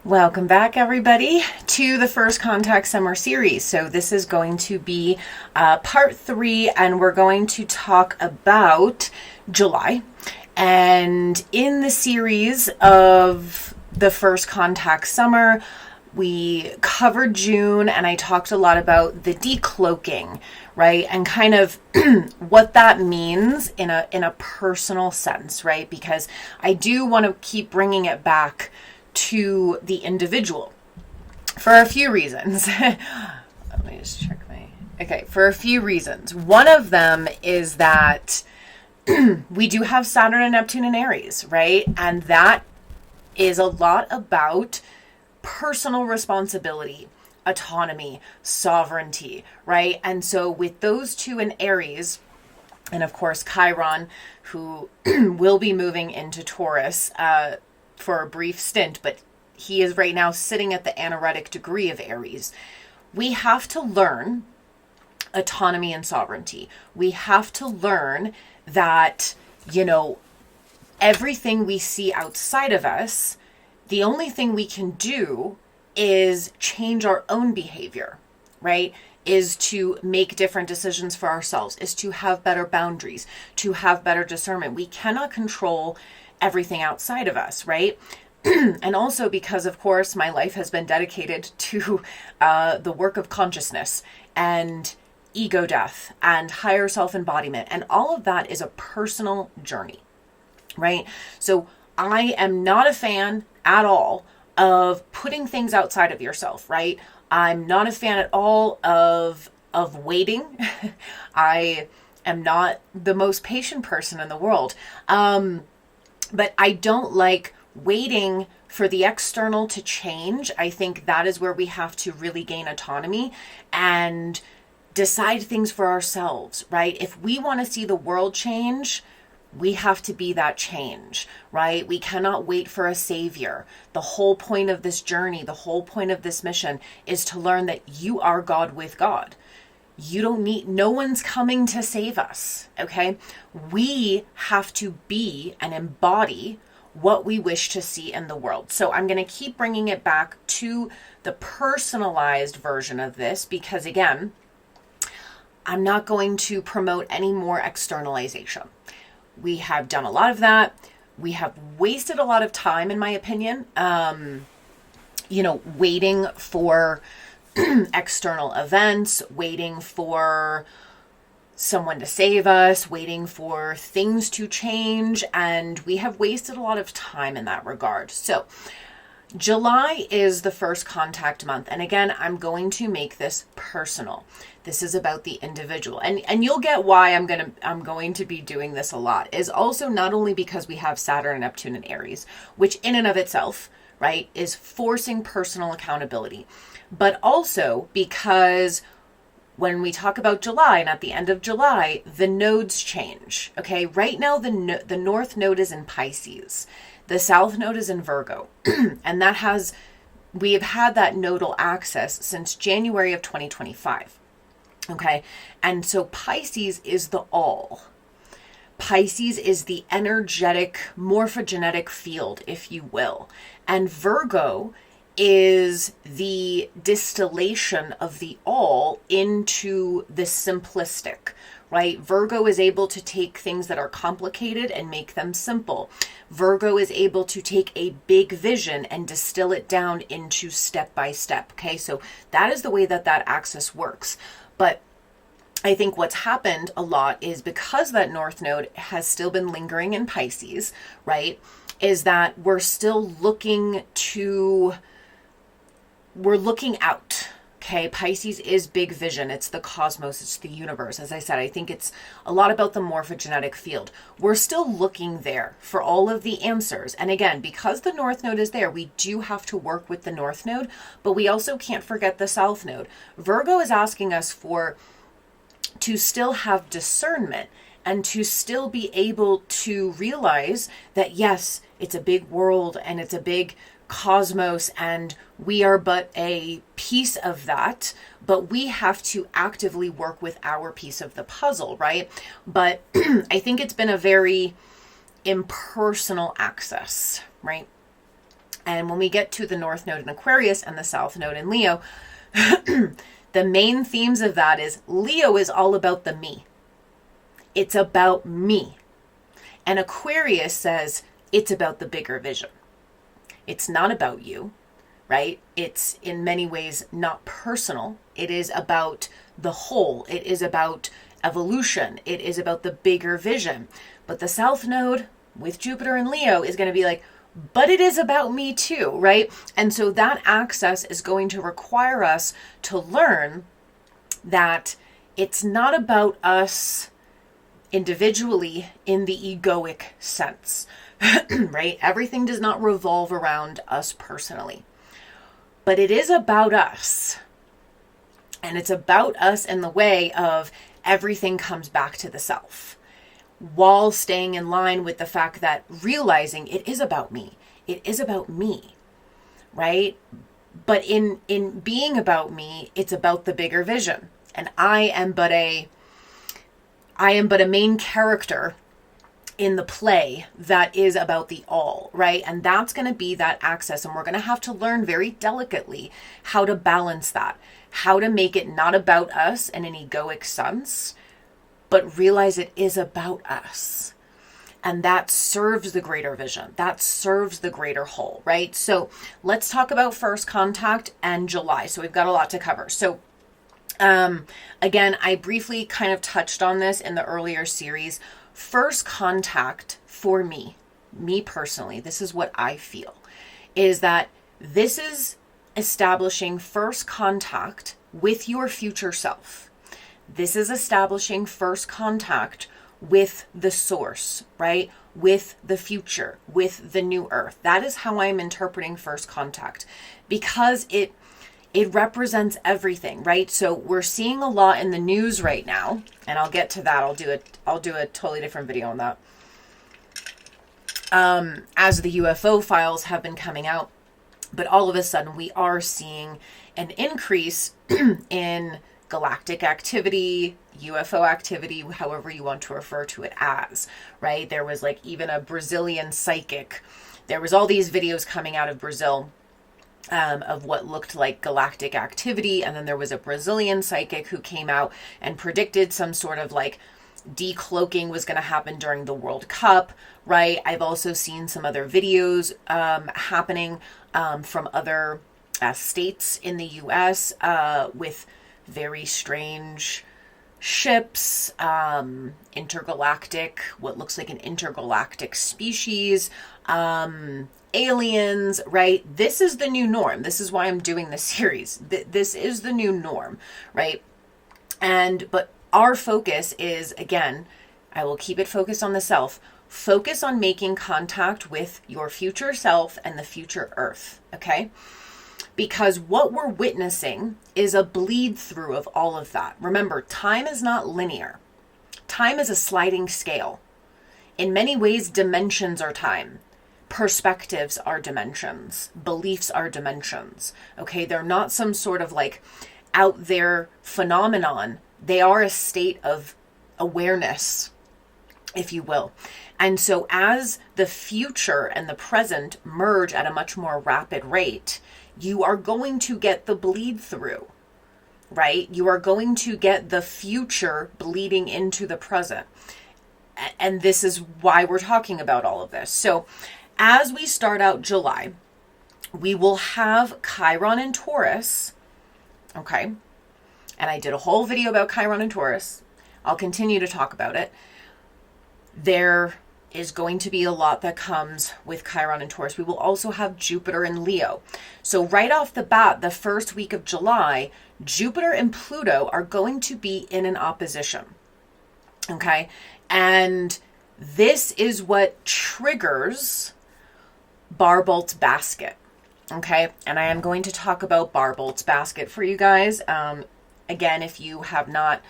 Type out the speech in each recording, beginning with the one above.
Welcome back, everybody, to the First Contact Summer Series. So this is going to be part 3, and we're going to talk about July. And in the series of the First Contact Summer, we covered June, and I talked a lot about the decloaking, right? And kind of what that means in a personal sense, right? Because I do want to keep bringing it back to the individual for a few reasons. Let me just check for a few reasons. One of them is that we do have Saturn and Neptune in Aries, right? And that is a lot about personal responsibility, autonomy, sovereignty, right? And so with those two in Aries, and of course Chiron, who will be moving into Taurus, for a brief stint, but he is right now sitting at the anaretic degree of Aries. We have to learn autonomy and sovereignty. We have to learn that, everything we see outside of us, the only thing we can do is change our own behavior, right? Is to make different decisions for ourselves, is to have better boundaries, to have better discernment. We cannot control everything outside of us, right? And also because, of course, my life has been dedicated to the work of consciousness and ego death and higher self-embodiment. And all of that is a personal journey, right? So I am not a fan at all of putting things outside of yourself, right? I'm not a fan at all of waiting. I am not the most patient person in the world. But I don't like waiting for the external to change. I think that is where we have to really gain autonomy and decide things for ourselves, right? If we want to see the world change, we have to be that change, right? We cannot wait for a savior. The whole point of this journey, the whole point of this mission is to learn that you are God with God. You don't need, no one's coming to save us, okay? We have to be and embody what we wish to see in the world. So I'm going to keep bringing it back to the personalized version of this because, again, I'm not going to promote any more externalization. We have done a lot of that. We have wasted a lot of time, in my opinion, waiting for external events, waiting for someone to save us, waiting for things to change, and we have wasted a lot of time in that regard. So July is the first contact month, and again, I'm going to make this personal. This is about the individual, and you'll get why I'm going to be doing this a lot. Is also not only because we have Saturn and Neptune in Aries, which in and of itself, right, is forcing personal accountability, but also because when we talk about July and at the end of July, the nodes change. Okay, right now the North Node is in Pisces, the South Node is in Virgo, and we have had that nodal axis since January of 2025. Okay, and so Pisces is the all. Pisces is the energetic morphogenetic field, if you will, and Virgo is the distillation of the all into the simplistic, right? Virgo is able to take things that are complicated and make them simple. Virgo is able to take a big vision and distill it down into step by step. Okay, so that is the way that axis works. But I think what's happened a lot is because that North Node has still been lingering in Pisces, right? Is that we're still looking out. Okay, Pisces is big vision. It's the cosmos, it's the universe. As I said, I think it's a lot about the morphogenetic field. We're still looking there for all of the answers. And again, because the North Node is there, we do have to work with the North Node, but we also can't forget the South Node. Virgo is asking us to still have discernment and to still be able to realize that, yes, it's a big world and it's a big cosmos and we are but a piece of that, but we have to actively work with our piece of the puzzle, right? But I think it's been a very impersonal access, right? And when we get to the North Node in Aquarius and the South Node in Leo, the main themes of that is Leo is all about the me. It's about me. And Aquarius says it's about the bigger vision. It's not about you, right? It's in many ways not personal. It is about the whole. It is about evolution. It is about the bigger vision. But the South Node with Jupiter and Leo is going to be like, but it is about me too, right? And so that access is going to require us to learn that it's not about us individually in the egoic sense, right? Everything does not revolve around us personally, but it is about us. And it's about us in the way of everything comes back to the self, while staying in line with the fact that realizing it is about me. It is about me, right? But in being about me, it's about the bigger vision. And I am but a main character in the play that is about the all, right? And that's going to be that access. And we're going to have to learn very delicately how to balance that, how to make it not about us in an egoic sense, but realize it is about us. And that serves the greater vision. That serves the greater whole, right? So let's talk about first contact and July. So we've got a lot to cover. So again, I briefly kind of touched on this in the earlier series. First contact for me personally, this is what I feel, is that this is establishing first contact with your future self. This is establishing first contact with the source, right? With the future, with the new earth. That is how I'm interpreting first contact, because it represents everything, right? So we're seeing a lot in the news right now, and I'll get to that. I'll do a totally different video on that. As the UFO files have been coming out, but all of a sudden we are seeing an increase in galactic activity, UFO activity, however you want to refer to it as, right? There was like even a Brazilian psychic. There was all these videos coming out of Brazil of what looked like galactic activity. And then there was a Brazilian psychic who came out and predicted some sort of like decloaking was going to happen during the World Cup, right? I've also seen some other videos happening from other states in the US with very strange ships, intergalactic, what looks like an intergalactic species, aliens, right? This is the new norm. This is why I'm doing this series. This is the new norm, right? But our focus is, again, I will keep it focused on the self. Focus on making contact with your future self and the future earth, okay? Because what we're witnessing is a bleed through of all of that. Remember, time is not linear. Time is a sliding scale. In many ways, dimensions are time. Perspectives are dimensions. Beliefs are dimensions. Okay, they're not some sort of like out there phenomenon. They are a state of awareness, if you will. And so as the future and the present merge at a much more rapid rate, you are going to get the bleed through, right? You are going to get the future bleeding into the present. And this is why we're talking about all of this. So as we start out July, we will have Chiron and Taurus, okay? And I did a whole video about Chiron and Taurus. I'll continue to talk about it. There is going to be a lot that comes with Chiron and Taurus. We will also have Jupiter and Leo. So right off the bat, the first week of July, Jupiter and Pluto are going to be in an opposition. Okay? And this is what triggers Barbolt's basket. Okay? And I am going to talk about Barbolt's basket for you guys. Again, if you have not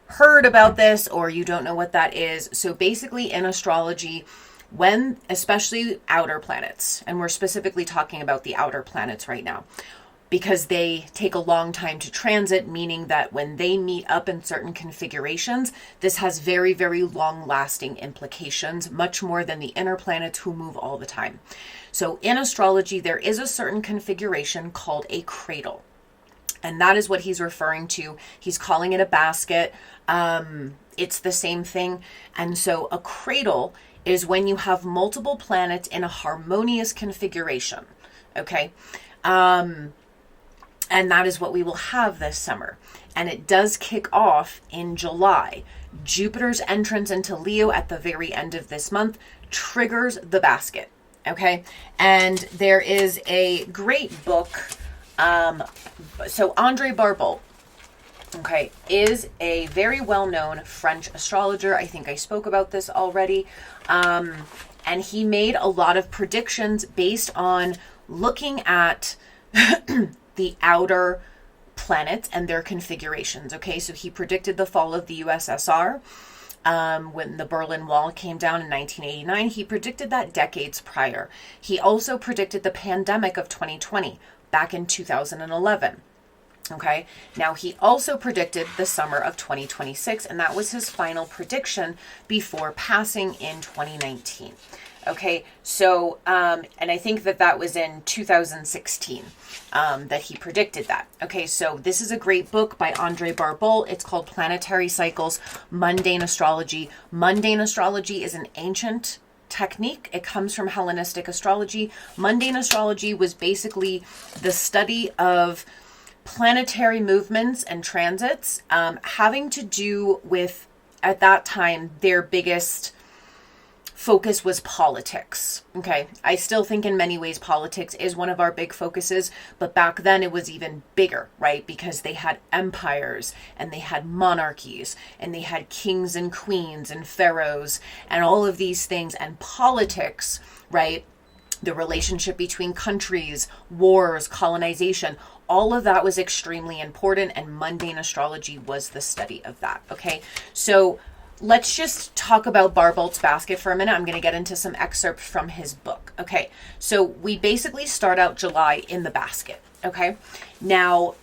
heard about this or you don't know what that is. So basically in astrology, when especially outer planets, and we're specifically talking about the outer planets right now, because they take a long time to transit, meaning that when they meet up in certain configurations, this has very, very long lasting implications, much more than the inner planets who move all the time. So in astrology, there is a certain configuration called a cradle. And that is what he's referring to. He's calling it a basket. It's the same thing. And so a cradle is when you have multiple planets in a harmonious configuration. Okay. And that is what we will have this summer. And it does kick off in July. Jupiter's entrance into Leo at the very end of this month triggers the basket. Okay. And there is a great book. So Andre Barbault, okay, is a very well-known French astrologer. I think I spoke about this already. And he made a lot of predictions based on looking at the outer planets and their configurations. Okay, so he predicted the fall of the USSR. When the Berlin Wall came down in 1989, he predicted that decades prior. He also predicted the pandemic of 2020 back in 2011. Okay, now he also predicted the summer of 2026, and that was his final prediction before passing in 2019. Okay, so, and I think that was in 2016 that he predicted that. Okay, so this is a great book by Andre Barbault. It's called Planetary Cycles, Mundane Astrology. Mundane astrology is an ancient technique. It comes from Hellenistic astrology. Mundane astrology was basically the study of planetary movements and transits, having to do with, at that time, their biggest focus was politics. Okay, I still think in many ways politics is one of our big focuses, but back then it was even bigger, right? Because they had empires and they had monarchies and they had kings and queens and pharaohs and all of these things, and politics, right? The relationship between countries, wars, colonization, all of that was extremely important, and mundane astrology was the study of that. Okay, so let's just talk about Barbault's basket for a minute. I'm going to get into some excerpts from his book. Okay, so we basically start out July in the basket. Okay, now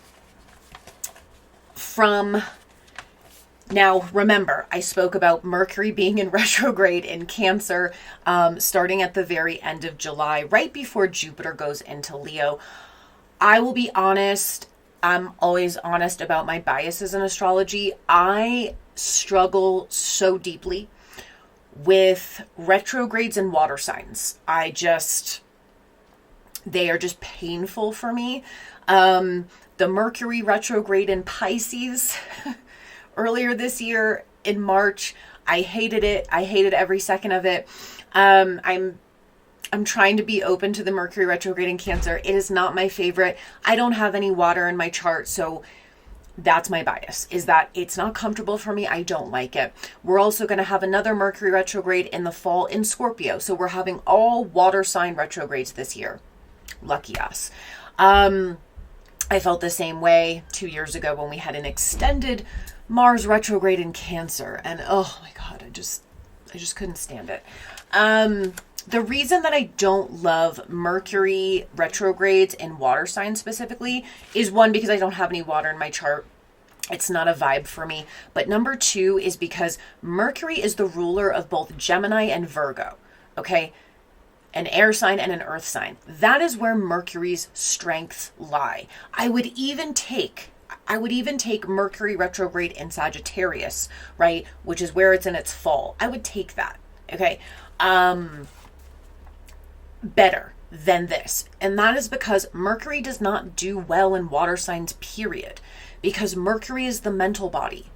remember, I spoke about Mercury being in retrograde in Cancer, starting at the very end of July, right before Jupiter goes into Leo. I will be honest, I'm always honest about my biases in astrology. I struggle so deeply with retrogrades and water signs. They are just painful for me. The Mercury retrograde in Pisces earlier this year in March, I hated it. I hated every second of it. I'm trying to be open to the Mercury retrograde in Cancer. It is not my favorite. I don't have any water in my chart, so that's my bias, is that it's not comfortable for me. I don't like it. We're also going to have another Mercury retrograde in the fall in Scorpio. So we're having all water sign retrogrades this year. Lucky us. I felt the same way 2 years ago when we had an extended Mars retrograde in Cancer. And oh my God, I just couldn't stand it. The reason that I don't love Mercury retrogrades in water signs specifically is, one, because I don't have any water in my chart. It's not a vibe for me. But number two is because Mercury is the ruler of both Gemini and Virgo. Okay? An air sign and an earth sign. That is where Mercury's strengths lie. I would even take Mercury retrograde in Sagittarius, right? Which is where it's in its fall. I would take that. Okay? Better than this. And that is because Mercury does not do well in water signs, period. Because Mercury is the mental body.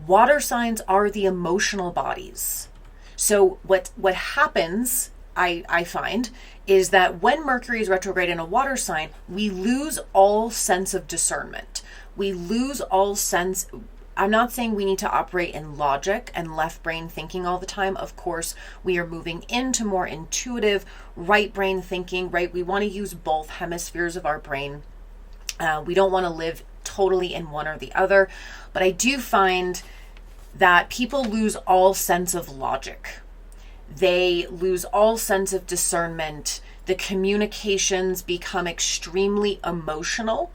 Water signs are the emotional bodies. So what happens, I find, is that when Mercury is retrograde in a water sign, we lose all sense of discernment. We lose all sense. I'm not saying we need to operate in logic and left brain thinking all the time. Of course, we are moving into more intuitive right brain thinking, right? We want to use both hemispheres of our brain. We don't want to live totally in one or the other. But I do find that people lose all sense of logic. They lose all sense of discernment. The communications become extremely emotional.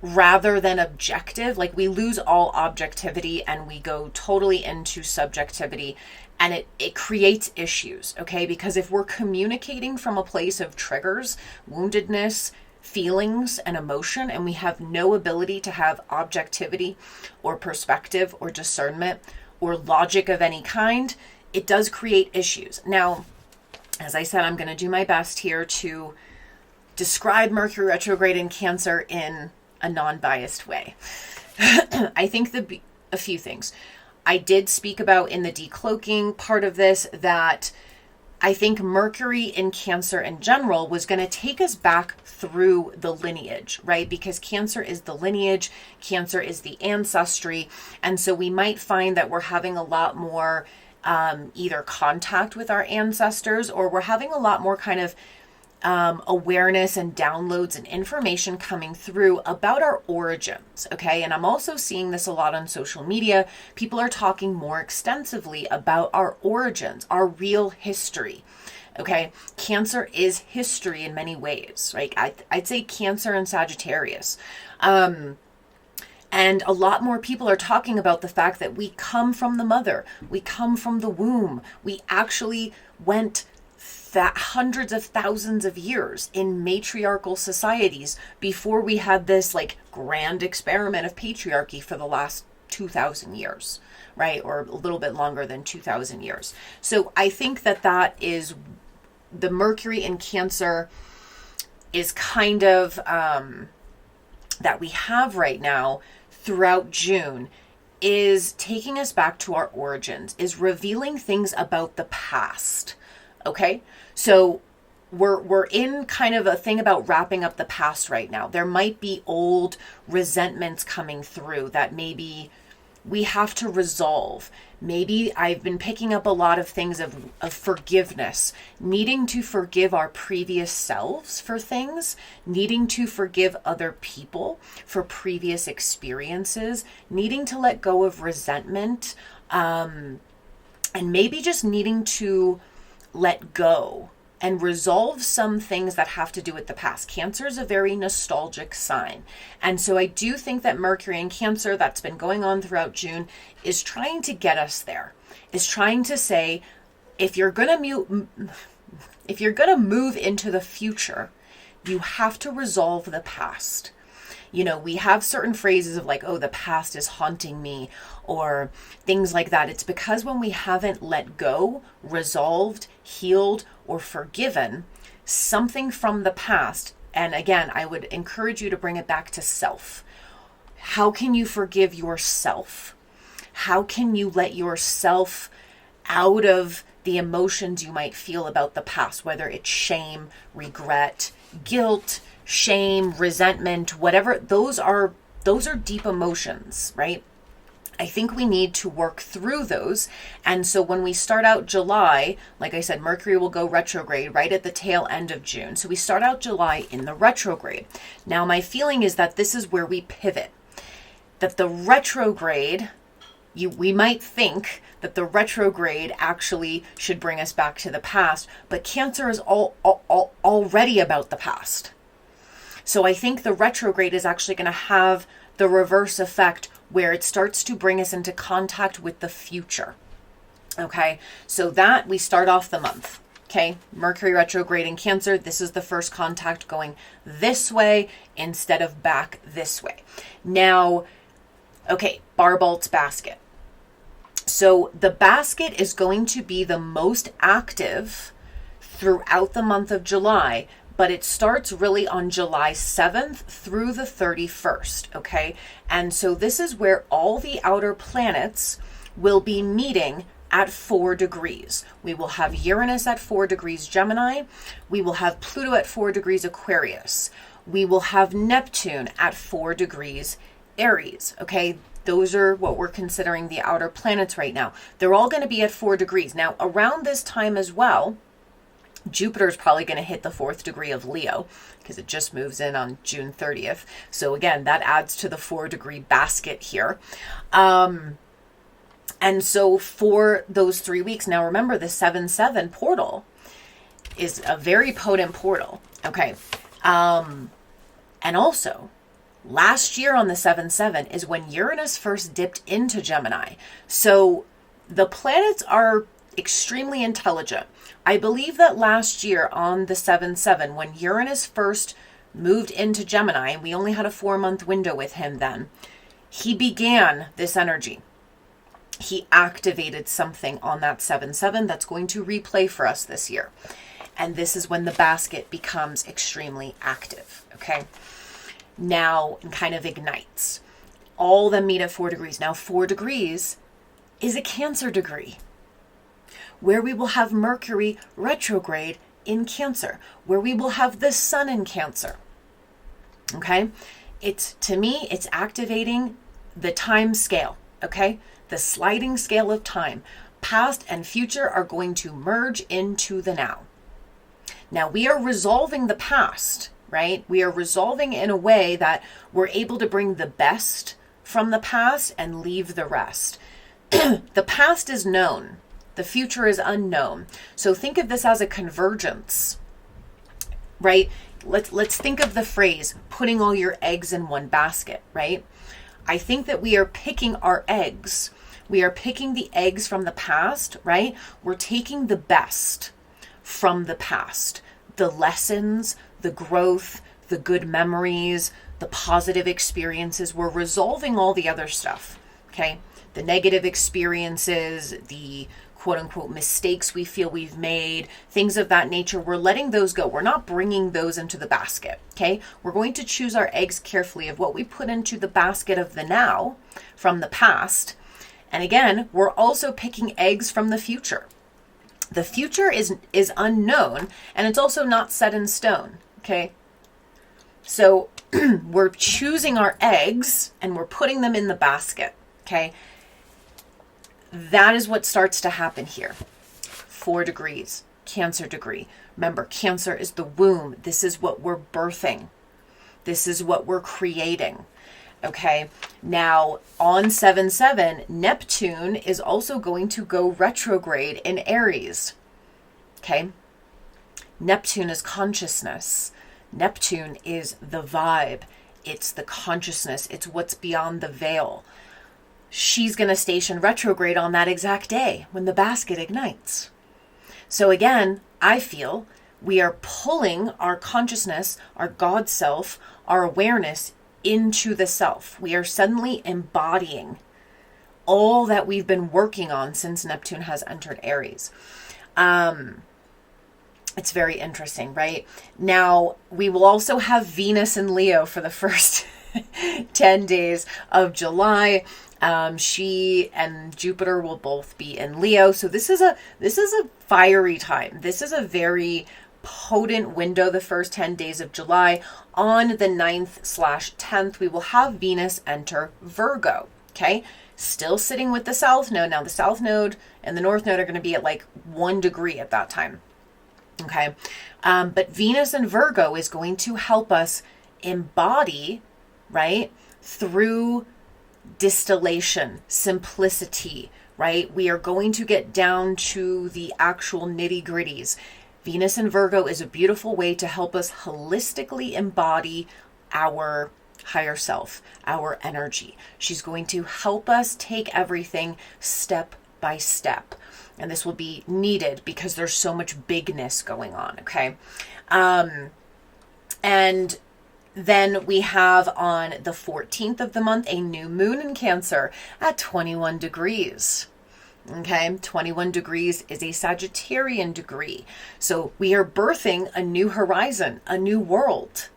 Rather than objective. Like, we lose all objectivity and we go totally into subjectivity. and it creates issues, okay? Because if we're communicating from a place of triggers, woundedness, feelings, and emotion, and we have no ability to have objectivity or perspective or discernment or logic of any kind, it does create issues. Now, as I said, I'm going to do my best here to describe Mercury retrograde in Cancer in a non-biased way. I think a few things. I did speak about in the decloaking part of this that I think Mercury in Cancer in general was going to take us back through the lineage, right? Because Cancer is the lineage, Cancer is the ancestry. And so we might find that we're having a lot more either contact with our ancestors, or we're having a lot more kind of awareness and downloads and information coming through about our origins, okay? And I'm also seeing this a lot on social media. People are talking more extensively about our origins, our real history, okay? Cancer is history in many ways, right? I'd say Cancer and Sagittarius. And a lot more people are talking about the fact that we come from the mother, we come from the womb, we actually went that hundreds of thousands of years in matriarchal societies before we had this like grand experiment of patriarchy for the last 2,000 years, right? Or a little bit longer than 2,000 years. So I think that is the Mercury in Cancer is kind of that we have right now throughout June is taking us back to our origins, is revealing things about the past. Okay, so we're in kind of a thing about wrapping up the past right now. There might be old resentments coming through that maybe we have to resolve. Maybe I've been picking up a lot of things of forgiveness, needing to forgive our previous selves for things, needing to forgive other people for previous experiences, needing to let go of resentment, and maybe just needing to let go and resolve some things that have to do with the past. Cancer is a very nostalgic sign. And so I do think that Mercury in Cancer that's been going on throughout June is trying to get us there. Is trying to say, if you're going to move into the future, you have to resolve the past. You know, we have certain phrases of like, oh, the past is haunting me, or things like that. It's because when we haven't let go, resolved, healed, or forgiven something from the past. And again, I would encourage you to bring it back to self. How can you forgive yourself? How can you let yourself out of the emotions you might feel about the past, whether it's shame, regret, guilt, shame, resentment, whatever, those are deep emotions, right? I think we need to work through those. And so when we start out July, like I said, Mercury will go retrograde right at the tail end of June. So we start out July in the retrograde. Now, my feeling is that this is where we pivot. That the retrograde, we might think that the retrograde actually should bring us back to the past, but Cancer is already about the past. So I think the retrograde is actually going to have the reverse effect where it starts to bring us into contact with the future. Okay, so that we start off the month. Okay, Mercury retrograde in Cancer. This is the first contact going this way instead of back this way. Now, okay, Barbalt's basket. So the basket is going to be the most active throughout the month of July, but it starts really on July 7th through the 31st, okay? And so this is where all the outer planets will be meeting at 4 degrees. We will have Uranus at 4 degrees Gemini. We will have Pluto at 4 degrees Aquarius. We will have Neptune at 4 degrees Aries, okay? Those are what we're considering the outer planets right now. They're all going to be at 4 degrees. Now, around this time as well, Jupiter is probably going to hit the 4th degree of Leo because it just moves in on June 30th. So again, that adds to the 4-degree basket here. And so for those 3 weeks, now remember the 7-7 portal is a very potent portal. Okay. And also last year on the 7-7 is when Uranus first dipped into Gemini. So the planets are extremely intelligent. I believe that last year on the 7/7, when Uranus first moved into Gemini, and we only had a 4-month window with him then, he began this energy. He activated something on that 7/7 that's going to replay for us this year. And this is when the basket becomes extremely active, okay? Now, kind of ignites. All of them meet at 4 degrees. Now, 4 degrees is a Cancer degree, where we will have Mercury retrograde in Cancer, where we will have the Sun in Cancer, okay? To me, it's activating the time scale, okay? The sliding scale of time. Past and future are going to merge into the now. Now, we are resolving the past, right? We are resolving in a way that we're able to bring the best from the past and leave the rest. The past is known. The future is unknown. So think of this as a convergence, right? Let's think of the phrase, putting all your eggs in one basket, right? I think that we are picking our eggs. We are picking the eggs from the past, right? We're taking the best from the past, the lessons, the growth, the good memories, the positive experiences. We're resolving all the other stuff, okay? The negative experiences, the quote unquote mistakes we feel we've made, things of that nature. We're letting those go. We're not bringing those into the basket, okay? We're going to choose our eggs carefully of what we put into the basket of the now from the past. And again, we're also picking eggs from the future. The future is unknown, and it's also not set in stone, okay? So we're choosing our eggs and we're putting them in the basket, okay? That is what starts to happen here. 4 degrees, Cancer degree. Remember, Cancer is the womb. This is what we're birthing. This is what we're creating. Okay, now on 7/7, Neptune is also going to go retrograde in Aries. Okay, Neptune is consciousness. Neptune is the vibe. It's the consciousness. It's what's beyond the veil. She's going to station retrograde on that exact day when the basket ignites. So again, I feel we are pulling our consciousness, our God self, our awareness into the self. We are suddenly embodying all that we've been working on since Neptune has entered Aries. It's very interesting, right? Now, we will also have Venus in Leo for the first 10 days of July. She and Jupiter will both be in Leo. So this is a fiery time. This is a very potent window, the first 10 days of July. On the 9th/10th, we will have Venus enter Virgo, okay? Still sitting with the South Node. Now, the South Node and the North Node are going to be at like 1 degree at that time, okay? But Venus in Virgo is going to help us embody, right, through distillation, simplicity, right? We are going to get down to the actual nitty-gritties. Venus in Virgo is a beautiful way to help us holistically embody our higher self, our energy. She's going to help us take everything step by step. And this will be needed because there's so much bigness going on, okay? And then we have on the 14th of the month, a new moon in Cancer at 21 degrees. Okay, 21 degrees is a Sagittarian degree. So we are birthing a new horizon, a new world.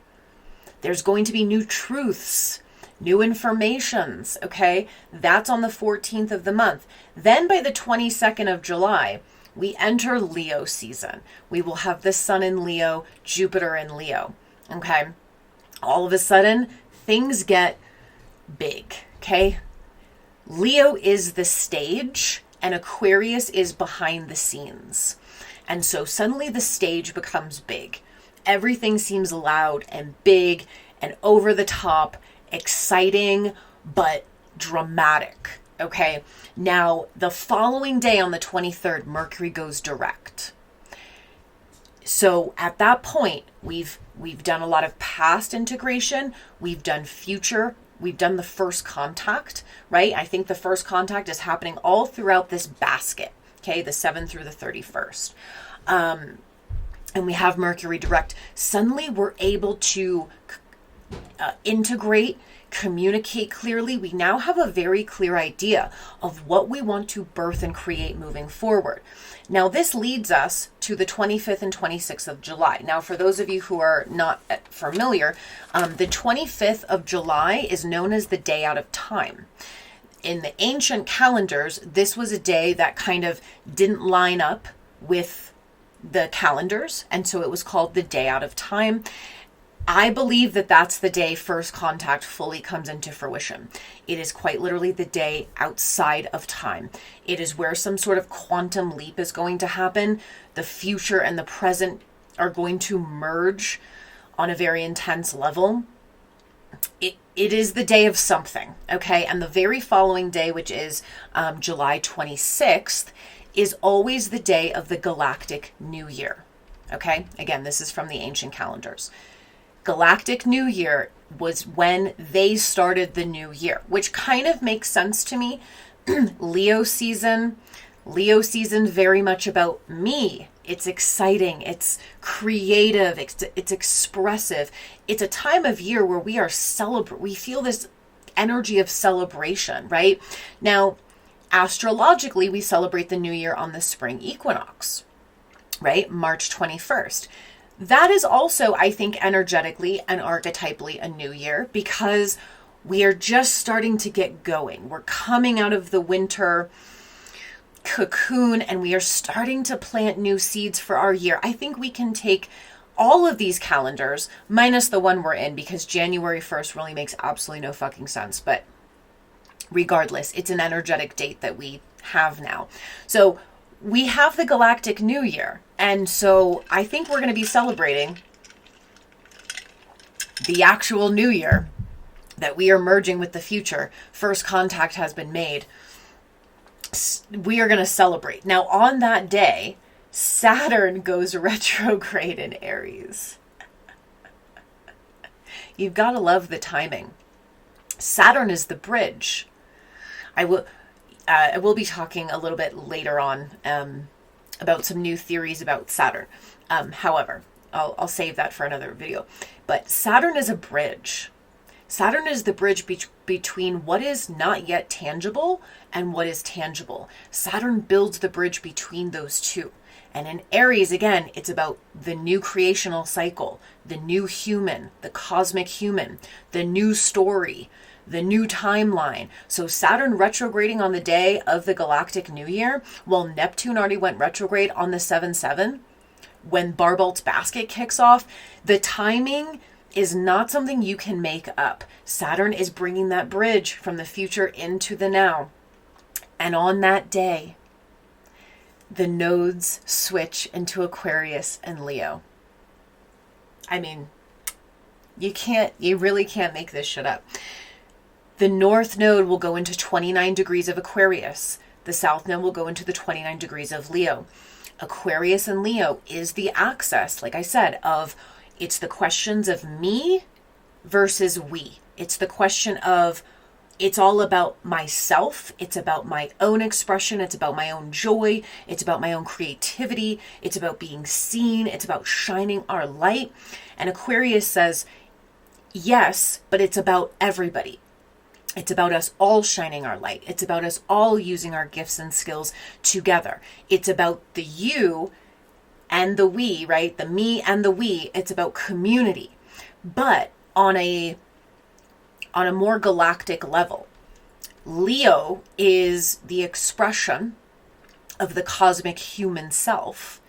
There's going to be new truths, new informations, okay? That's on the 14th of the month. Then by the 22nd of July, we enter Leo season. We will have the Sun in Leo, Jupiter in Leo, okay? All of a sudden, things get big, okay? Leo is the stage and Aquarius is behind the scenes. And so suddenly the stage becomes big. Everything seems loud and big and over the top, exciting, but dramatic, okay? Now, the following day on the 23rd, Mercury goes direct. So at that point, we've done a lot of past integration. We've done future. We've done the first contact, right? I think the first contact is happening all throughout this basket, okay, the 7th through the 31st. And we have Mercury direct. Suddenly we're able to integrate, communicate clearly. We now have a very clear idea of what we want to birth and create moving forward. Now, this leads us to the 25th and 26th of July. Now, for those of you who are not familiar, the 25th of July is known as the day out of time. In the ancient calendars, this was a day that kind of didn't line up with the calendars, and so it was called the day out of time. I believe that that's the day first contact fully comes into fruition. It is quite literally the day outside of time. It is where some sort of quantum leap is going to happen. The future and the present are going to merge on a very intense level. It is the day of something, okay? And the very following day, which is July 26th, is always the day of the Galactic New Year, okay? Again, this is from the ancient calendars. Galactic New Year was when they started the new year, which kind of makes sense to me. Leo season very much about me. It's exciting, it's creative, it's expressive. It's a time of year where we are we feel this energy of celebration, right? Now, astrologically, we celebrate the new year on the spring equinox, right? March 21st. That is also, I think, energetically and archetypally a new year, because we are just starting to get going. We're coming out of the winter cocoon and we are starting to plant new seeds for our year. I think we can take all of these calendars, minus the one we're in, because January 1st really makes absolutely no fucking sense. But regardless, it's an energetic date that we have now. So we have the Galactic New Year. And so I think we're going to be celebrating the actual New Year, that we are merging with the future. First contact has been made. We are going to celebrate. Now, on that day, Saturn goes retrograde in Aries. You've got to love the timing. Saturn is the bridge. I will be talking a little bit later on about some new theories about Saturn. However, I'll save that for another video. But Saturn is a bridge. Saturn is the bridge between what is not yet tangible and what is tangible. Saturn builds the bridge between those two. And in Aries, again, it's about the new creational cycle, the new human, the cosmic human, the new story, the new timeline. So Saturn retrograding on the day of the Galactic New Year, while Neptune already went retrograde on the 7/7, when Barbalt's basket kicks off, the timing is not something you can make up. Saturn is bringing that bridge from the future into the now. And on that day, the nodes switch into Aquarius and Leo. I mean, you really can't make this shit up. The North Node will go into 29 degrees of Aquarius. The South Node will go into the 29 degrees of Leo. Aquarius and Leo is the axis, like I said, of it's the questions of me versus we. It's the question of, it's all about myself. It's about my own expression. It's about my own joy. It's about my own creativity. It's about being seen. It's about shining our light. And Aquarius says, yes, but it's about everybody. It's about us all shining our light. It's about us all using our gifts and skills together. It's about the you and the we, right? The me and the we. It's about community. But on a more galactic level, Leo is the expression of the cosmic human self,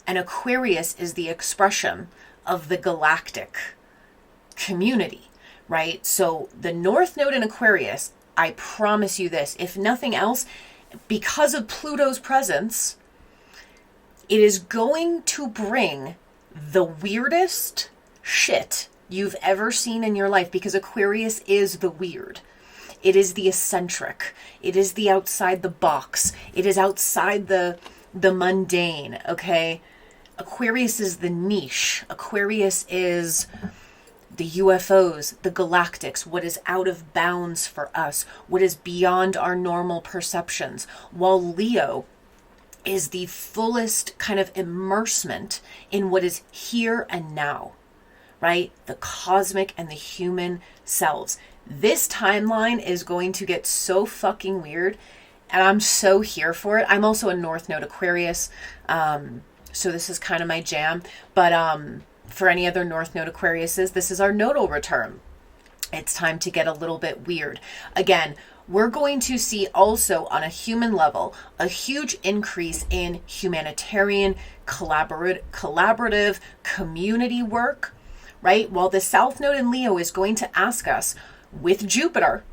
and Aquarius is the expression of the galactic community, right? So the North Node in Aquarius, I promise you this, if nothing else, because of Pluto's presence, it is going to bring the weirdest shit you've ever seen in your life, because Aquarius is the weird. It is the eccentric. It is the outside the box. It is outside the mundane, okay? Aquarius is the niche. Aquarius is the UFOs, the galactics, what is out of bounds for us, what is beyond our normal perceptions. While Leo is the fullest kind of immersement in what is here and now, right? The cosmic and the human selves. This timeline is going to get so fucking weird, and I'm so here for it. I'm also a North Node Aquarius, so this is kind of my jam. But for any other North Node Aquariuses, this is our nodal return. It's time to get a little bit weird. Again, we're going to see also on a human level a huge increase in humanitarian, collaborative community work, right? While the South Node in Leo is going to ask us with Jupiter,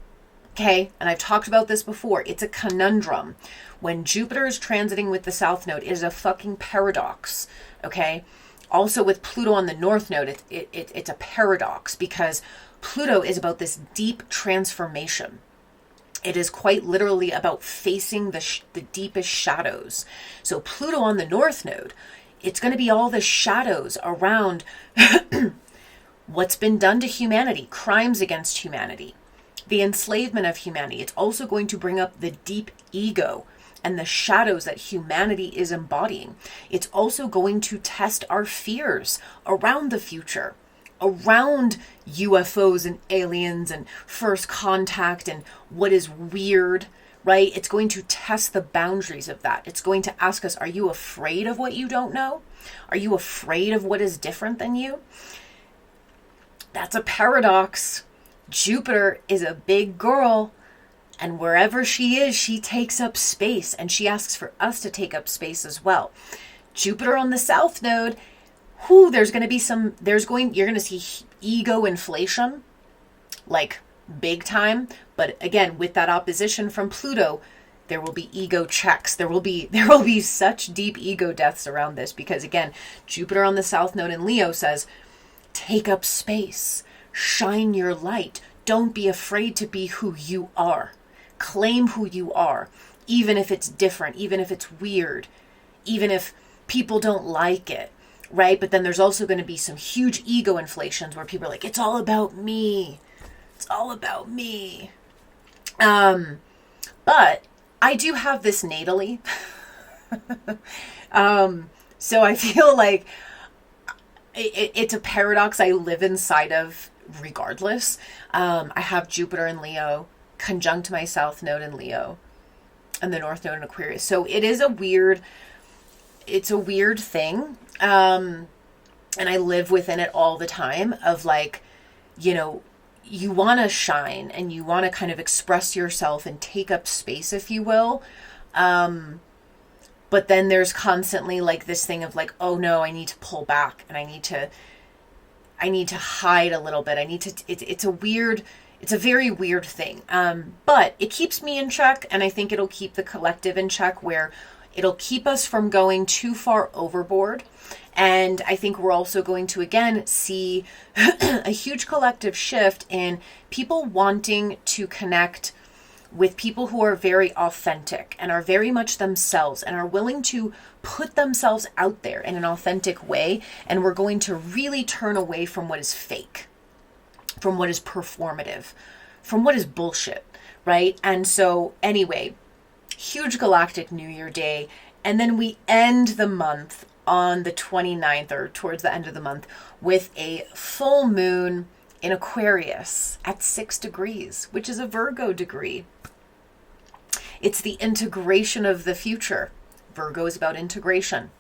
okay, and I've talked about this before, it's a conundrum. When Jupiter is transiting with the South Node, it is a fucking paradox, okay? Also with Pluto on the North Node, it's a paradox because Pluto is about this deep transformation. It is quite literally about facing the deepest shadows. So Pluto on the North Node, it's going to be all the shadows around what's been done to humanity, crimes against humanity, the enslavement of humanity. It's also going to bring up the deep ego and the shadows that humanity is embodying. It's also going to test our fears around the future, around UFOs and aliens and first contact and what is weird, right? It's going to test the boundaries of that. It's going to ask us, are you afraid of what you don't know? Are you afraid of what is different than you? That's a paradox. Jupiter is a big girl, and wherever she is, she takes up space, and she asks for us to take up space as well. Jupiter on the South Node, you're going to see ego inflation, like big time. But again, with that opposition from Pluto, there will be ego checks. There will be such deep ego deaths around this because again, Jupiter on the South Node in Leo says, take up space, shine your light. Don't be afraid to be who you are. Claim who you are, even if it's different, even if it's weird, even if people don't like it, right? But then there's also going to be some huge ego inflations where people are like, it's all about me. It's all about me. But I do have this natally. So I feel like it's a paradox I live inside of regardless. I have Jupiter in Leo, conjunct my South Node in Leo, and the North Node in Aquarius. So it is a weird thing. And I live within it all the time of like, you want to shine and you want to kind of express yourself and take up space, if you will. But then there's constantly like this thing of like, oh no, I need to pull back and I need to hide a little bit. It's a very weird thing. But it keeps me in check, and I think it'll keep the collective in check where it'll keep us from going too far overboard. And I think we're also going to, again, see a huge collective shift in people wanting to connect with people who are very authentic and are very much themselves and are willing to put themselves out there in an authentic way. And we're going to really turn away from what is fake, from what is performative, from what is bullshit, right? And so anyway, huge galactic New Year day. And then we end the month on the 29th or towards the end of the month with a full moon in Aquarius at 6 degrees, which is a Virgo degree. It's the integration of the future. Virgo is about integration.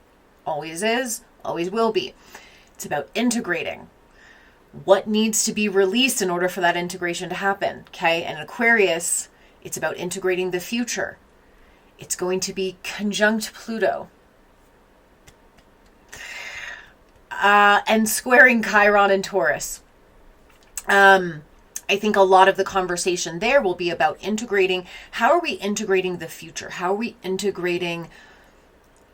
Always is, always will be. It's about integrating what needs to be released in order for that integration to happen. Okay. And Aquarius, it's about integrating the future. It's going to be conjunct Pluto. And squaring Chiron and Taurus. I think a lot of the conversation there will be about integrating. How are we integrating the future? How are we integrating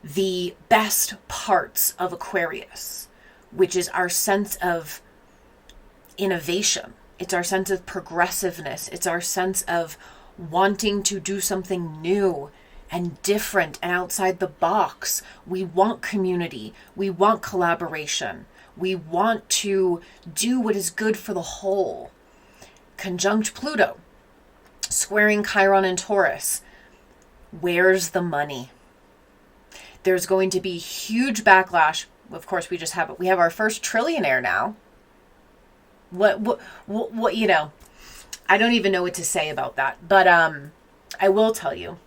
the best parts of Aquarius, which is our sense of innovation. It's our sense of progressiveness. It's our sense of wanting to do something new and different and outside the box. We want community. We want collaboration. We want to do what is good for the whole. Conjunct Pluto, squaring Chiron and Taurus. Where's the money? There's going to be huge backlash. Of course, we have our first trillionaire now. What, I don't even know what to say about that. But I will tell you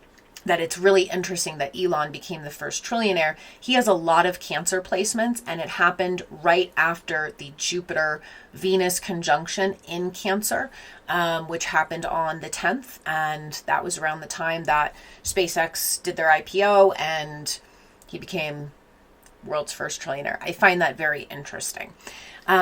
that it's really interesting that Elon became the first trillionaire. He has a lot of Cancer placements, and it happened right after the Jupiter-Venus conjunction in Cancer, which happened on the 10th. And that was around the time that SpaceX did their IPO, and he became world's first trillionaire. I find that very interesting.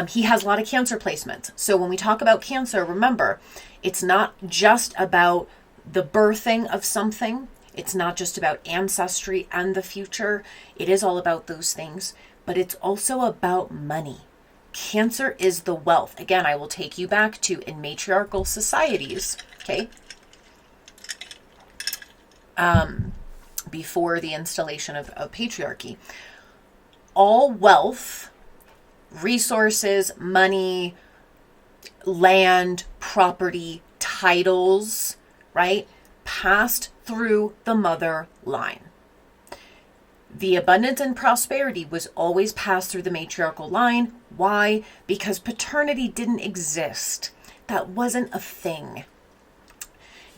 He has a lot of Cancer placements. So when we talk about Cancer, remember, it's not just about the birthing of something. It's not just about ancestry and the future. It is all about those things, but it's also about money. Cancer is the wealth. Again, I will take you back to in matriarchal societies, okay? Before the installation of patriarchy, all wealth, resources, money, land, property, titles, right, passed through the mother line. The abundance and prosperity was always passed through the matriarchal line. Why? Because paternity didn't exist. That wasn't a thing.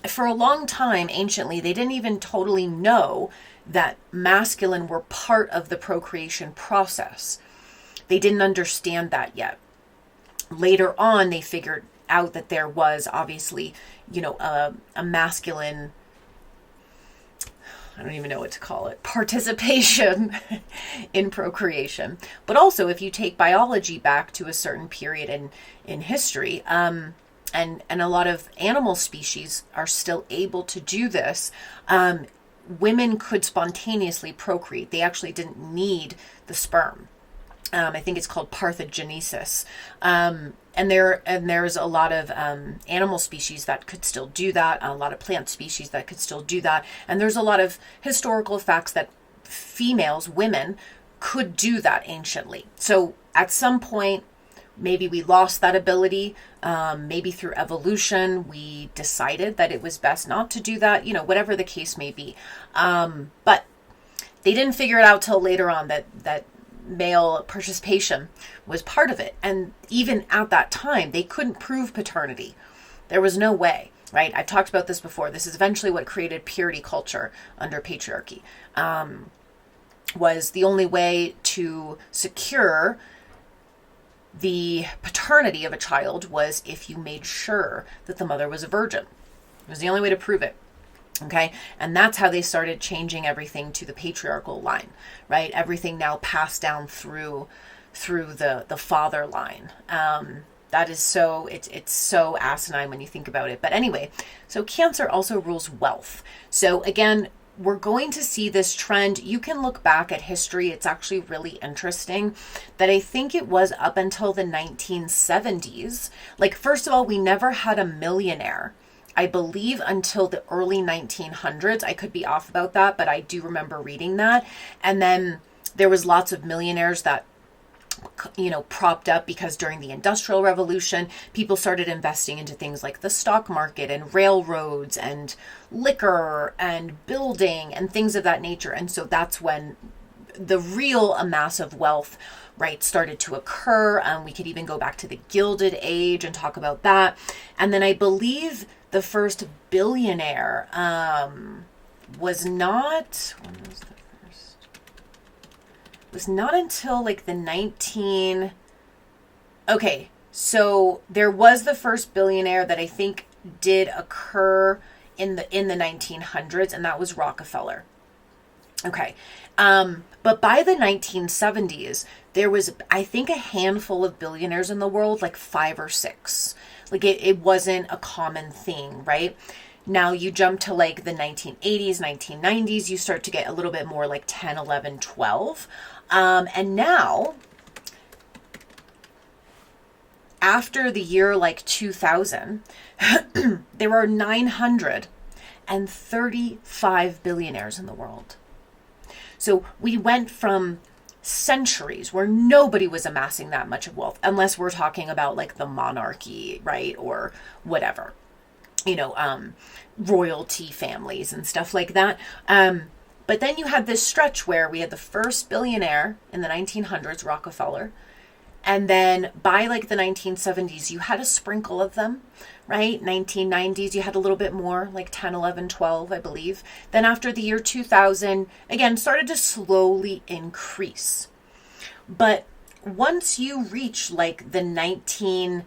For a long time, anciently, they didn't even totally know that masculine were part of the procreation process. They didn't understand that yet. Later on, they figured out that there was obviously, a masculine, I don't even know what to call it, participation in procreation. But also, if you take biology back to a certain period in history, and a lot of animal species are still able to do this, women could spontaneously procreate. They actually didn't need the sperm. I think it's called parthenogenesis. And there's a lot of animal species that could still do that, a lot of plant species that could still do that. And there's a lot of historical facts that females, women, could do that anciently. So at some point, maybe we lost that ability. Maybe through evolution, we decided that it was best not to do that, whatever the case may be. But they didn't figure it out till later on that male participation was part of it. And even at that time, they couldn't prove paternity. There was no way, right? I've talked about this before. This is eventually what created purity culture under patriarchy. Was the only way to secure the paternity of a child was if you made sure that the mother was a virgin. It was the only way to prove it. Okay. And that's how they started changing everything to the patriarchal line, right? Everything now passed down through the father line. That is so, it's so asinine when you think about it. But anyway, so Cancer also rules wealth. So again, we're going to see this trend. You can look back at history. It's actually really interesting that I think it was up until the 1970s. Like, first of all, we never had a millionaire, I believe, until the early 1900s. I could be off about that, but I do remember reading that. And then there was lots of millionaires that, propped up because during the Industrial Revolution, people started investing into things like the stock market and railroads and liquor and building and things of that nature. And so that's when the real amass of wealth, right, started to occur. We could even go back to the Gilded Age and talk about that. And then I believe the first billionaire was not until like the okay, so there was the first billionaire that I think did occur in the 1900s, and that was Rockefeller. Okay. But by the 1970s, there was, I think, a handful of billionaires in the world, like 5 or 6. Like it wasn't a common thing, right? Now you jump to like the 1980s, 1990s, you start to get a little bit more like 10, 11, 12. And now, after the year like 2000, there are 935 billionaires in the world. So we went from centuries where nobody was amassing that much of wealth, unless we're talking about like the monarchy, right? Or whatever, royalty families and stuff like that. But then you had this stretch where we had the first billionaire in the 1900s, Rockefeller. And then by like the 1970s, you had a sprinkle of them, right? 1990s, you had a little bit more, like 10, 11, 12, I believe. Then after the year 2000, again, started to slowly increase. But once you reach like the 1910s,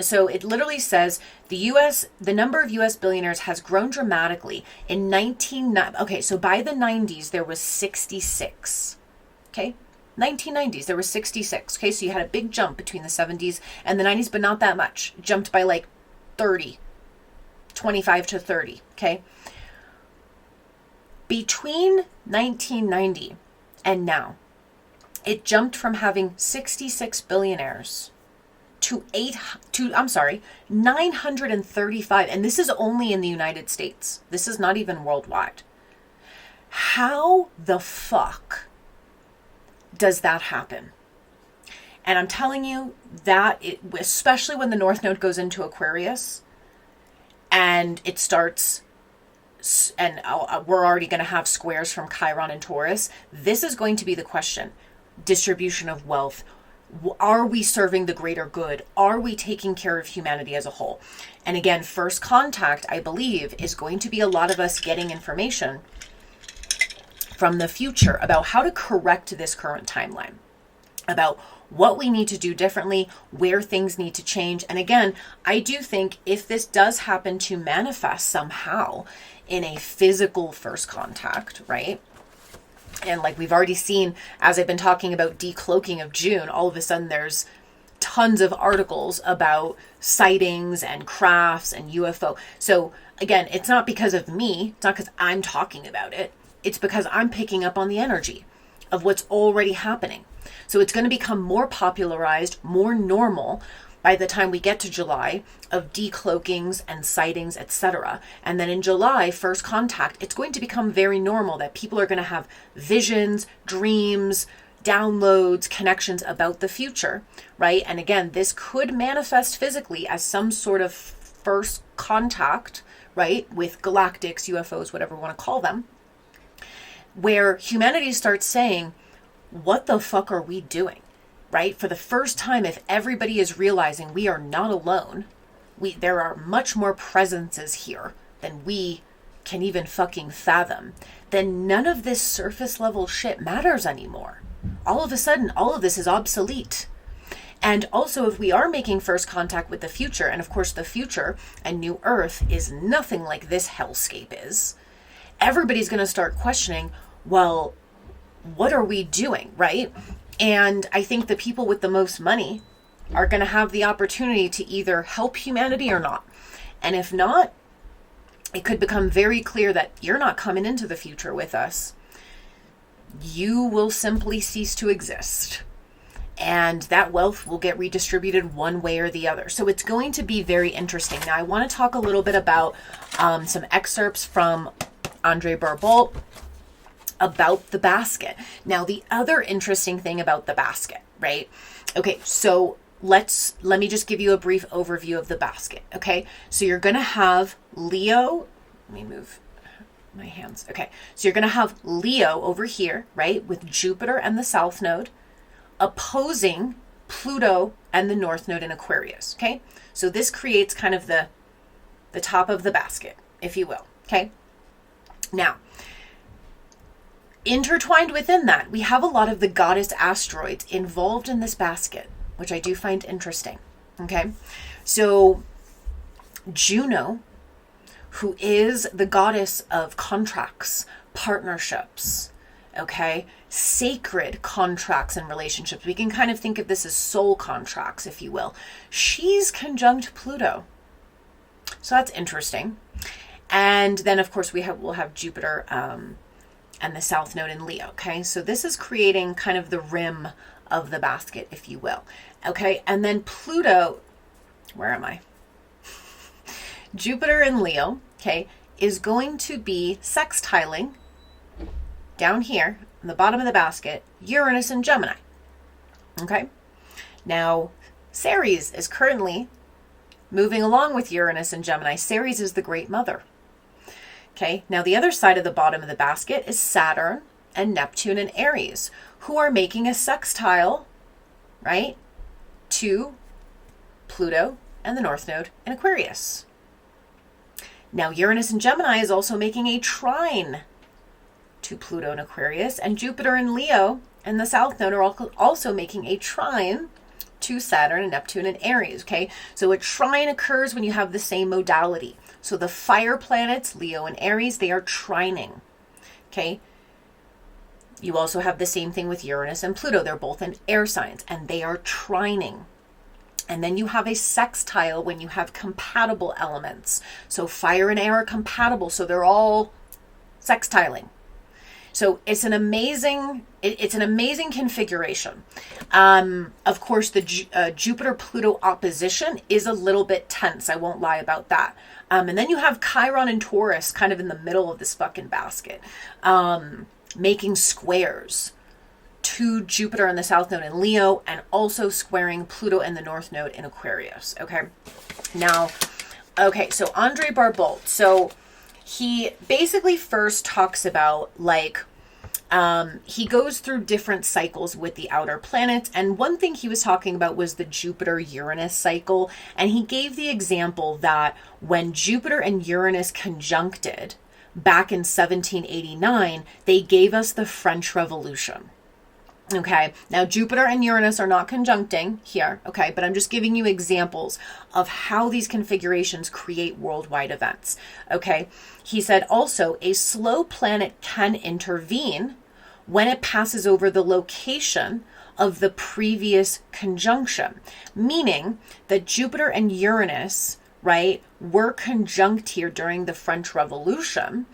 so it literally says the number of US billionaires has grown dramatically. Okay, so by the 90s, there was 66. Okay, 1990s, there was 66. Okay, so you had a big jump between the 70s and the 90s, but not that much. Jumped by like 30, 25 to 30. Okay, between 1990 and now, it jumped from having 66 billionaires to 935. And this is only in the United States. This is not even worldwide. How the fuck does that happen? And I'm telling you that, especially when the North Node goes into Aquarius and it starts, and we're already going to have squares from Chiron and Taurus, this is going to be the question. Distribution of wealth. Are we serving the greater good? Are we taking care of humanity as a whole? And again, first contact, I believe, is going to be a lot of us getting information from the future about how to correct this current timeline, about what we need to do differently, where things need to change. And again, I do think if this does happen to manifest somehow in a physical first contact, right? And like we've already seen, as I've been talking about decloaking of June, all of a sudden there's tons of articles about sightings and crafts and UFO. So again, it's not because of me. It's not because I'm talking about it. It's because I'm picking up on the energy of what's already happening. So it's going to become more popularized, more normal by the time we get to July, of decloakings and sightings, etc. And then in July, first contact, it's going to become very normal that people are going to have visions, dreams, downloads, connections about the future, right? And again, this could manifest physically as some sort of first contact, right? With galactics, UFOs, whatever we want to call them, where humanity starts saying, what the fuck are we doing? Right? For the first time, if everybody is realizing we are not alone, there are much more presences here than we can even fucking fathom, then none of this surface level shit matters anymore. All of a sudden, all of this is obsolete. And also, if we are making first contact with the future, and of course the future and New Earth is nothing like this hellscape is, everybody's going to start questioning, well, what are we doing, right? And I think the people with the most money are going to have the opportunity to either help humanity or not. And if not, it could become very clear that you're not coming into the future with us. You will simply cease to exist. And that wealth will get redistributed one way or the other. So it's going to be very interesting. Now, I want to talk a little bit about some excerpts from Andre Barbault about the basket. Now, the other interesting thing about the basket, right? Okay, so let me just give you a brief overview of the basket, okay? So you're going to have Leo, let me move my hands. Okay, so you're going to have Leo over here, right, with Jupiter and the South Node opposing Pluto and the North Node in Aquarius, okay? So this creates kind of the top of the basket, if you will, okay? Now, intertwined within that, we have a lot of the goddess asteroids involved in this basket, which I do find interesting. Okay, so Juno, who is the goddess of contracts, partnerships, okay, sacred contracts and relationships. We can kind of think of this as soul contracts, if you will. She's conjunct Pluto. So that's interesting. And then, of course, we'll have Jupiter, and the South Node in Leo, okay? So this is creating kind of the rim of the basket, if you will, okay? And then Pluto, where am I? Jupiter in Leo, okay, is going to be sextiling down here on the bottom of the basket, Uranus and Gemini, okay? Now, Ceres is currently moving along with Uranus and Gemini. Ceres is the Great Mother. Okay, now the other side of the bottom of the basket is Saturn and Neptune and Aries, who are making a sextile, right, to Pluto and the North Node in Aquarius. Now Uranus and Gemini is also making a trine to Pluto and Aquarius, and Jupiter and Leo and the South Node are also making a trine to Saturn and Neptune and Aries, okay? So a trine occurs when you have the same modality. So the fire planets, Leo and Aries, they are trining, okay? You also have the same thing with Uranus and Pluto. They're both in air signs, and they are trining. And then you have a sextile when you have compatible elements. So fire and air are compatible, so they're all sextiling. So it's an amazing configuration. Of course, the Jupiter-Pluto opposition is a little bit tense. I won't lie about that. And then you have Chiron and Taurus kind of in the middle of this fucking basket, making squares to Jupiter in the South Node in Leo, and also squaring Pluto and the North Node in Aquarius. Okay. Now, so Andre Barbault. So he basically first talks about he goes through different cycles with the outer planets. And one thing he was talking about was the Jupiter-Uranus cycle. And he gave the example that when Jupiter and Uranus conjuncted back in 1789, they gave us the French Revolution. Okay, now Jupiter and Uranus are not conjuncting here, okay, but I'm just giving you examples of how these configurations create worldwide events, okay? He said also, a slow planet can intervene when it passes over the location of the previous conjunction, meaning that Jupiter and Uranus, right, were conjunct here during the French Revolution,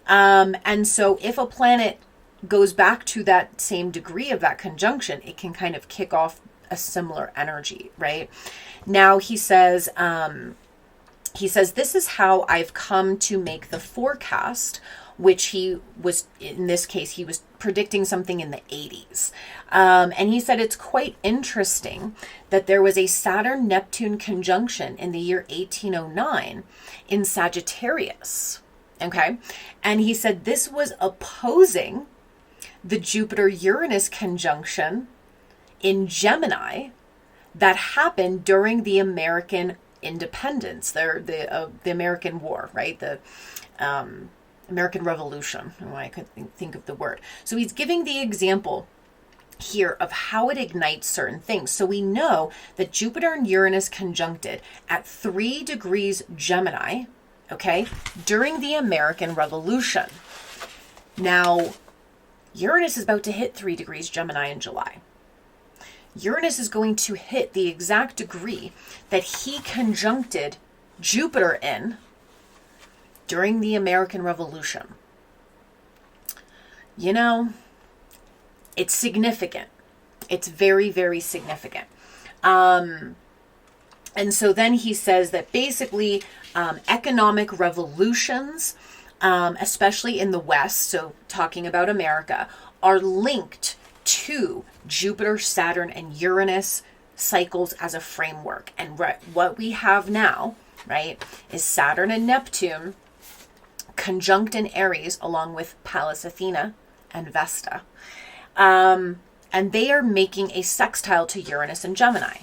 and so if a planet goes back to that same degree of that conjunction, it can kind of kick off a similar energy, right? Now he says, this is how I've come to make the forecast, which he was, in this case, he was predicting something in the 80s. And he said, it's quite interesting that there was a Saturn-Neptune conjunction in the year 1809 in Sagittarius. Okay. And he said this was opposing the Jupiter-Uranus conjunction in Gemini that happened during the American independence, the American War, right? The American Revolution. I don't know why I couldn't think of the word. So he's giving the example here of how it ignites certain things. So we know that Jupiter and Uranus conjuncted at 3 degrees Gemini, okay, during the American Revolution. Now, Uranus is about to hit 3 degrees Gemini in July. Uranus is going to hit the exact degree that he conjuncted Jupiter in during the American Revolution. You know, it's significant. It's very, very significant. And so then he says that basically economic revolutions, especially in the West, so talking about America, are linked to Jupiter, Saturn, and Uranus cycles as a framework. And what we have now, right, is Saturn and Neptune conjunct in Aries along with Pallas Athena and Vesta. And they are making a sextile to Uranus and Gemini.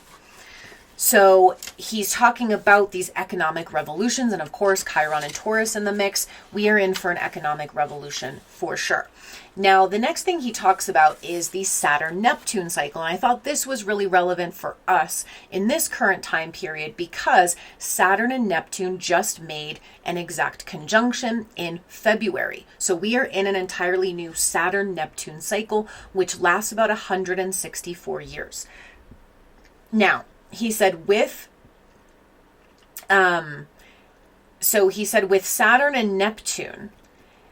So he's talking about these economic revolutions, and of course, Chiron and Taurus in the mix. We are in for an economic revolution for sure. Now, the next thing he talks about is the Saturn-Neptune cycle, and I thought this was really relevant for us in this current time period because Saturn and Neptune just made an exact conjunction in February. So we are in an entirely new Saturn-Neptune cycle, which lasts about 164 years. Now, he said with Saturn and Neptune,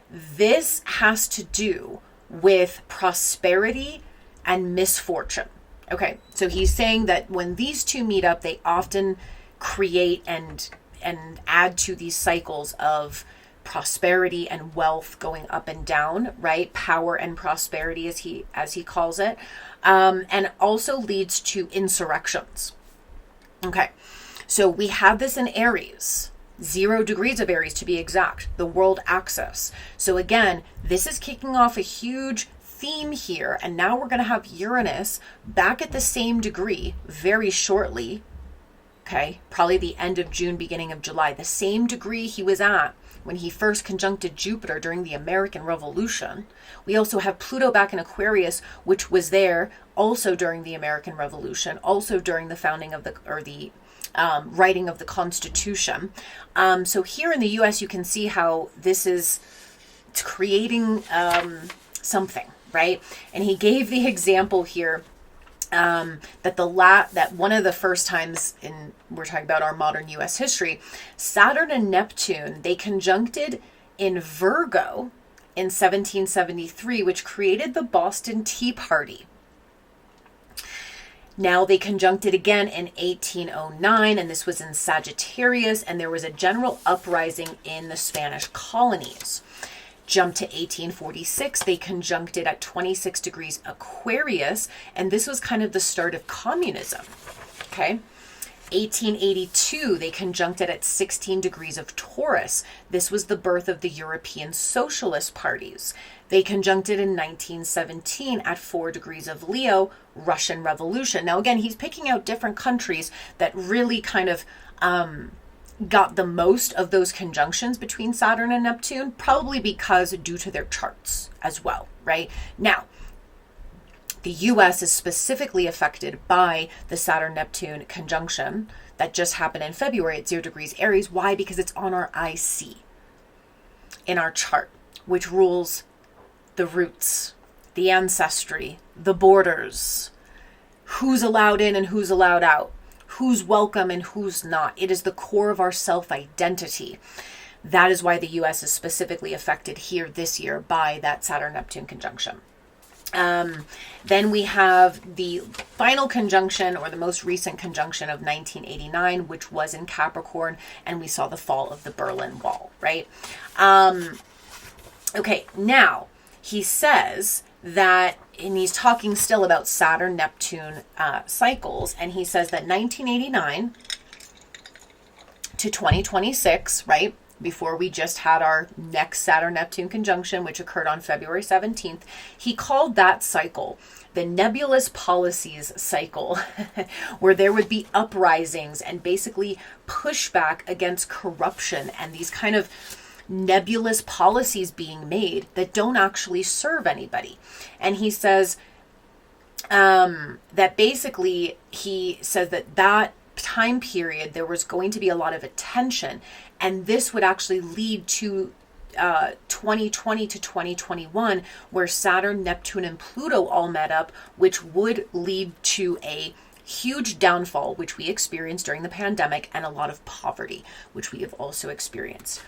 this has to do with prosperity and misfortune. Okay, so he's saying that when these two meet up, they often create and add to these cycles of prosperity and wealth going up and down, right? Power and prosperity, as he calls it, and also leads to insurrections. Okay, so we have this in Aries, 0 degrees of Aries to be exact, the world axis. So again, this is kicking off a huge theme here. And now we're going to have Uranus back at the same degree very shortly. Okay, probably the end of June, beginning of July, the same degree he was at when he first conjuncted Jupiter during the American Revolution. We also have Pluto back in Aquarius, which was there also during the American Revolution, also during the founding of the writing of the Constitution. So here in the U.S., you can see how this is creating something, right? And he gave the example here that one of the first times we're talking about our modern U.S. history, Saturn and Neptune, they conjuncted in Virgo in 1773, which created the Boston Tea Party. Now they conjuncted again in 1809, and this was in Sagittarius, and there was a general uprising in the Spanish colonies. Jump to 1846, they conjuncted at 26 degrees Aquarius, and this was kind of the start of communism, okay? 1882, they conjuncted at 16 degrees of Taurus. This was the birth of the European Socialist parties. They conjuncted in 1917 at 4 degrees of Leo, Russian Revolution. Now, again, he's picking out different countries that really kind of got the most of those conjunctions between Saturn and Neptune, probably because due to their charts as well, right? Now, the US is specifically affected by the Saturn-Neptune conjunction that just happened in February at 0 degrees Aries. Why? Because it's on our IC in our chart, which rules the roots, the ancestry, the borders, who's allowed in and who's allowed out, who's welcome and who's not. It is the core of our self-identity. That is why the US is specifically affected here this year by that Saturn-Neptune conjunction. Then we have the final conjunction, or the most recent conjunction, of 1989, which was in Capricorn, and we saw the fall of the Berlin Wall, right? Okay, now he says that, and he's talking still about Saturn-Neptune cycles, and he says that 1989 to 2026, right, before we just had our next Saturn-Neptune conjunction, which occurred on February 17th, he called that cycle the nebulous policies cycle, where there would be uprisings and basically pushback against corruption and these kind of nebulous policies being made that don't actually serve anybody. And he says that basically, he says that time period, there was going to be a lot of attention, and this would actually lead to 2020 to 2021, where Saturn, Neptune, and Pluto all met up, which would lead to a huge downfall, which we experienced during the pandemic, and a lot of poverty, which we have also experienced.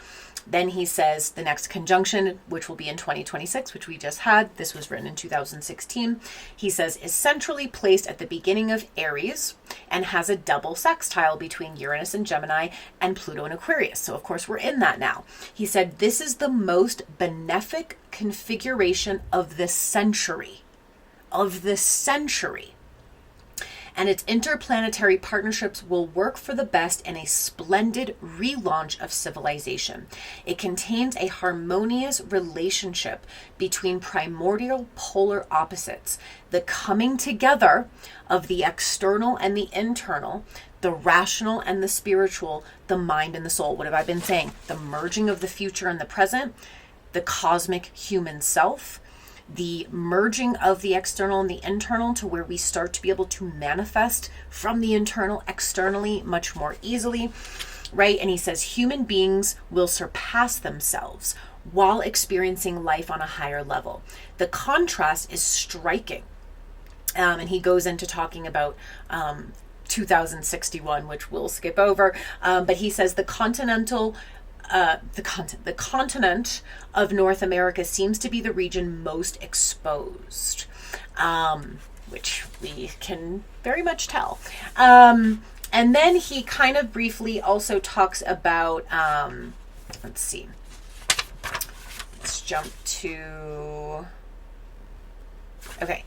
Then he says the next conjunction, which will be in 2026, which we just had, this was written in 2016, he says is centrally placed at the beginning of Aries and has a double sextile between Uranus and Gemini and Pluto and Aquarius. So of course we're in that now. He said this is the most benefic configuration of the century. And its interplanetary partnerships will work for the best in a splendid relaunch of civilization. It contains a harmonious relationship between primordial polar opposites, the coming together of the external and the internal, the rational and the spiritual, the mind and the soul. What have I been saying? The merging of the future and the present, the cosmic human self, the merging of the external and the internal, to where we start to be able to manifest from the internal externally much more easily, right? And he says human beings will surpass themselves while experiencing life on a higher level. The contrast is striking. And he goes into talking about 2061, which we'll skip over. But he says the continent of North America seems to be the region most exposed, which we can very much tell. And then he kind of briefly also talks about, let's see, let's jump to, okay,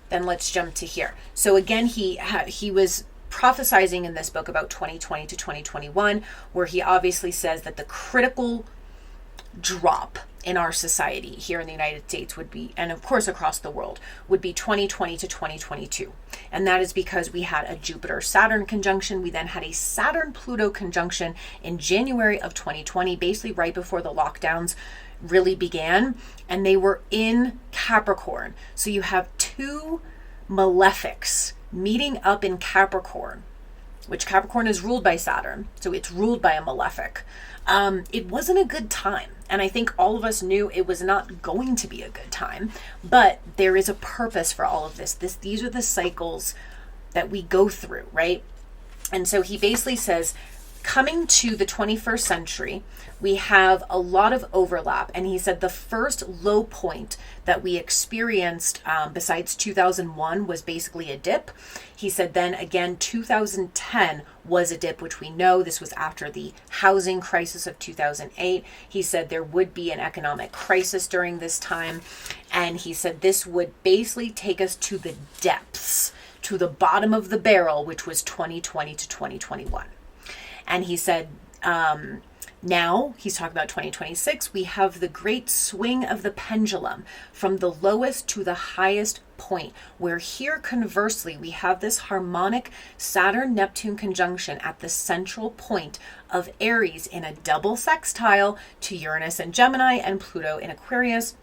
then let's jump to here. So again, he was prophesizing in this book about 2020 to 2021, where he obviously says that the critical drop in our society here in the United States would be, and of course across the world, would be 2020 to 2022. And that is because we had a Jupiter-Saturn conjunction. We then had a Saturn-Pluto conjunction in January of 2020, basically right before the lockdowns really began. And they were in Capricorn. So you have two malefics meeting up in Capricorn, which Capricorn is ruled by Saturn. So it's ruled by a malefic. It wasn't a good time. And I think all of us knew it was not going to be a good time, but there is a purpose for all of this. These are the cycles that we go through, right? And so he basically says, coming to the 21st century, we have a lot of overlap. And he said the first low point that we experienced besides 2001 was basically a dip. He said then again, 2010 was a dip, which we know this was after the housing crisis of 2008. He said there would be an economic crisis during this time. And he said this would basically take us to the depths, to the bottom of the barrel, which was 2020 to 2021. And he said, now he's talking about 2026, we have the great swing of the pendulum from the lowest to the highest point, where here conversely, we have this harmonic Saturn-Neptune conjunction at the central point of Aries in a double sextile to Uranus and Gemini and Pluto in Aquarius,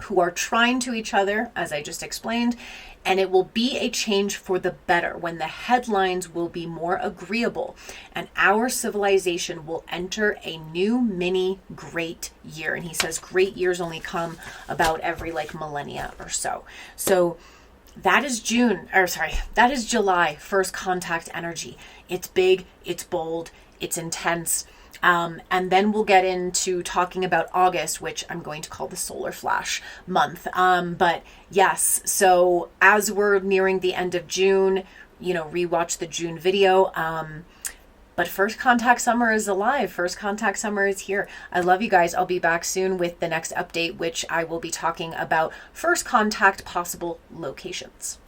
who are trine to each other, as I just explained, and it will be a change for the better when the headlines will be more agreeable and our civilization will enter a new mini great year. And he says great years only come about every millennia or so. So that is that is July, first contact energy. It's big, it's bold, it's intense. And then we'll get into talking about August, which I'm going to call the solar flash month. But yes, so as we're nearing the end of June, rewatch the June video. But first contact summer is alive. First contact summer is here. I love you guys. I'll be back soon with the next update, which I will be talking about first contact possible locations.